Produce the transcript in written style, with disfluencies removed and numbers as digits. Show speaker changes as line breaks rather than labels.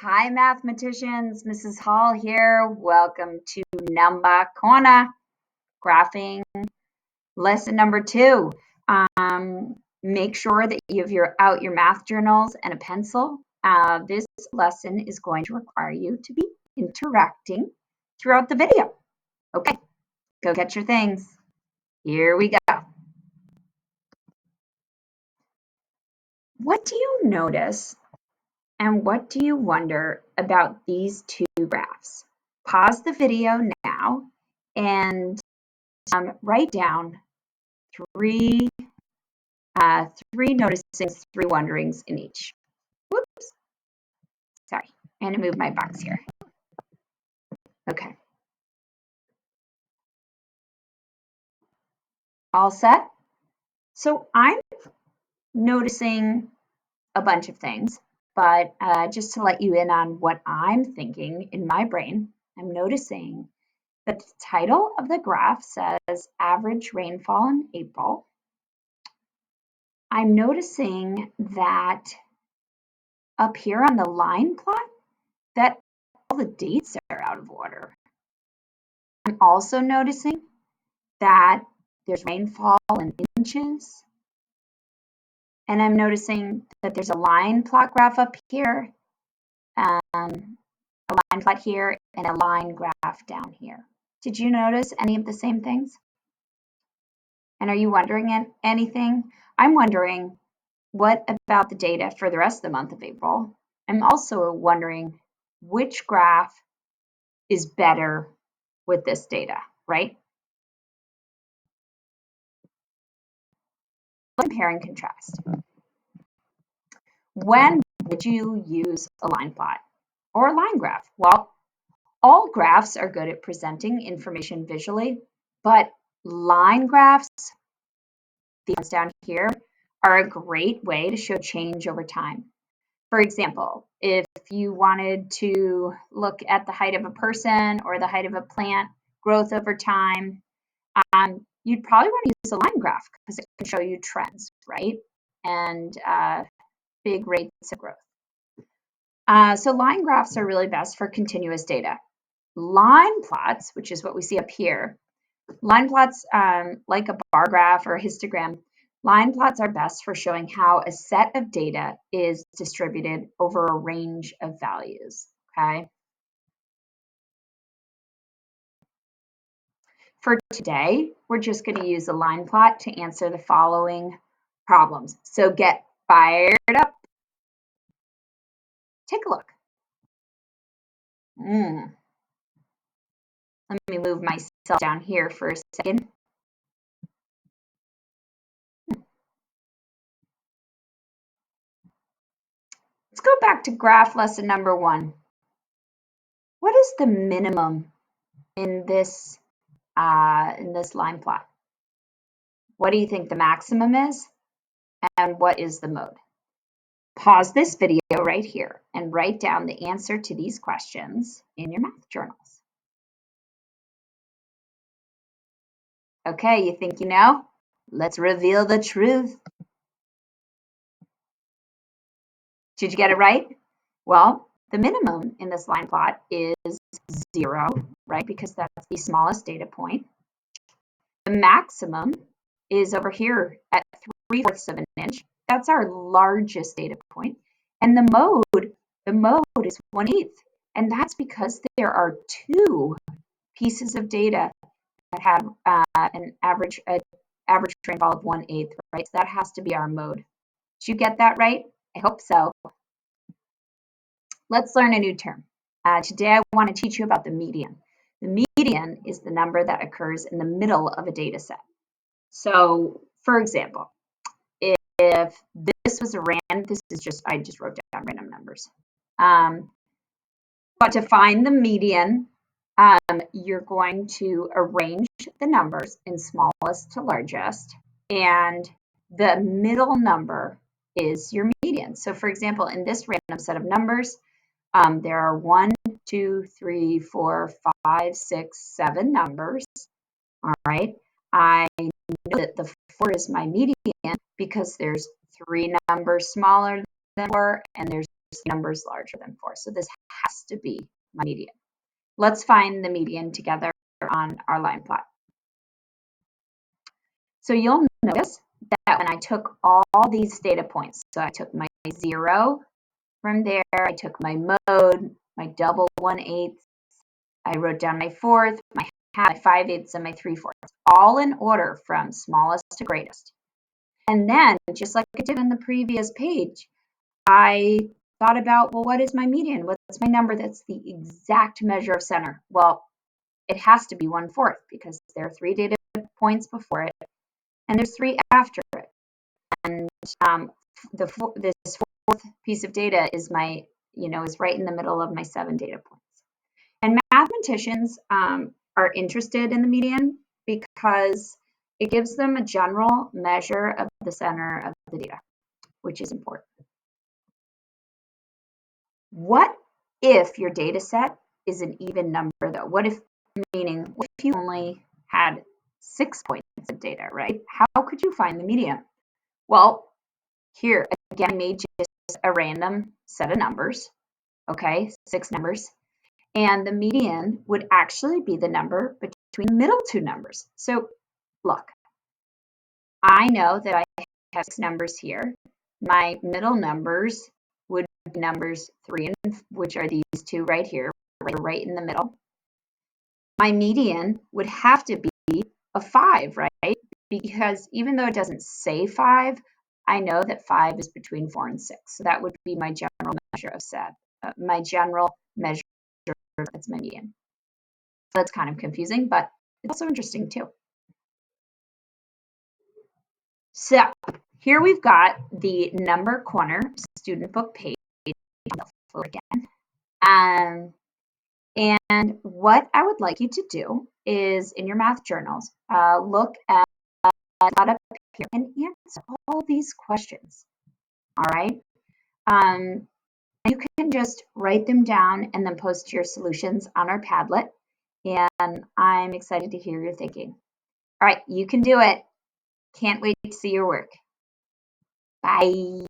Hi, mathematicians. Mrs. Hall here. Welcome to Number Corner, graphing lesson number 2. Make sure that you have your math journals and a pencil. This lesson is going to require you to be interacting throughout the video. Okay, go get your things. Here we go. What do you notice and what do you wonder about these two graphs? Pause the video now and write down three noticings, three wonderings in each. Whoops, sorry, I'm gonna move my box here. Okay. All set? So I'm noticing a bunch of things, but just to let you in on what I'm thinking in my brain, I'm noticing that the title of the graph says average rainfall in April. I'm noticing that up here on the line plot, that all the dates are out of order. I'm also noticing that there's rainfall in inches. And I'm noticing that there's a line plot graph up here, a line plot here, and a line graph down here. Did you notice any of the same things? And are you wondering anything? I'm wondering, what about the data for the rest of the month of April? I'm also wondering which graph is better with this data, right? Compare and contrast. When would you use a line plot or a line graph? Well, all graphs are good at presenting information visually, but line graphs, the ones down here, are a great way to show change over time. For example, if you wanted to look at the height of a person or the height of a plant growth over time, you'd probably want to use a line graph because it can show you trends, right? And big rates of growth. So line graphs are really best for continuous data. Line plots, which is what we see up here, line plots like a bar graph or a histogram, line plots are best for showing how a set of data is distributed over a range of values, okay? For today, we're just going to use a line plot to answer the following problems. So get fired up. Take a look. Let me move myself down here for a second. Let's go back to graph lesson number 1. What is the minimum in this line plot? What do you think the maximum is? And what is the mode? Pause this video right here and write down the answer to these questions in your math journals. Okay, you think you know? Let's reveal the truth. Did you get it right? Well, the minimum in this line plot is 0, right? Because that's the smallest data point. The maximum is over here at 3/4 of an inch. That's our largest data point. And the mode is 1/8. And that's because there are 2 pieces of data that have an average rainfall of 1/8, right? So that has to be our mode. Did you get that right? I hope so. Let's learn a new term. Today I want to teach you about the median. The median is the number that occurs in the middle of a data set. So, for example, if this was a random, I just wrote down random numbers. But to find the median, you're going to arrange the numbers in smallest to largest, and the middle number is your median. So, for example, in this random set of numbers, there are 1, 2, 3, 4, 5, 6, 7 numbers. All right. I know that the 4 is my median because there's 3 numbers smaller than 4 and there's numbers larger than 4. So this has to be my median. Let's find the median together on our line plot. So you'll notice that when I took all these data points, so I took my 0 from there, I took my mode, my double 1/8, I wrote down my fourth, my half, my 5/8, and my 3/4, all in order from smallest to greatest. And then, just like I did on the previous page, I thought about, well, what is my median? What's my number that's the exact measure of center? Well, it has to be 1/4 because there are 3 data points before it and there's 3 after it. And this fourth piece of data is is right in the middle of my 7 data points. And mathematicians are interested in the median because it gives them a general measure of the center of the data, which is important. What if your data set is an even number though? What if you only had 6 points of data, right? How could you find the median? Well, here again, I made just a random set of numbers, okay, 6 numbers, and the median would actually be the number between the middle 2 numbers. So look, I know that I have 6 numbers here. My middle numbers would be numbers 3 and which are these 2 right here, right in the middle. My median would have to be a 5, right? Because even though it doesn't say 5, I know that 5 is between 4 and 6. So that would be my general measure of set. My general measure, that's my median. So that's kind of confusing, but it's also interesting too. So here we've got the Number Corner student book page again. And what I would like you to do is in your math journals, look at up here and answer all these questions. All right. You can just write them down and then post your solutions on our Padlet. And I'm excited to hear your thinking. All right, you can do it. Can't wait to see your work. Bye.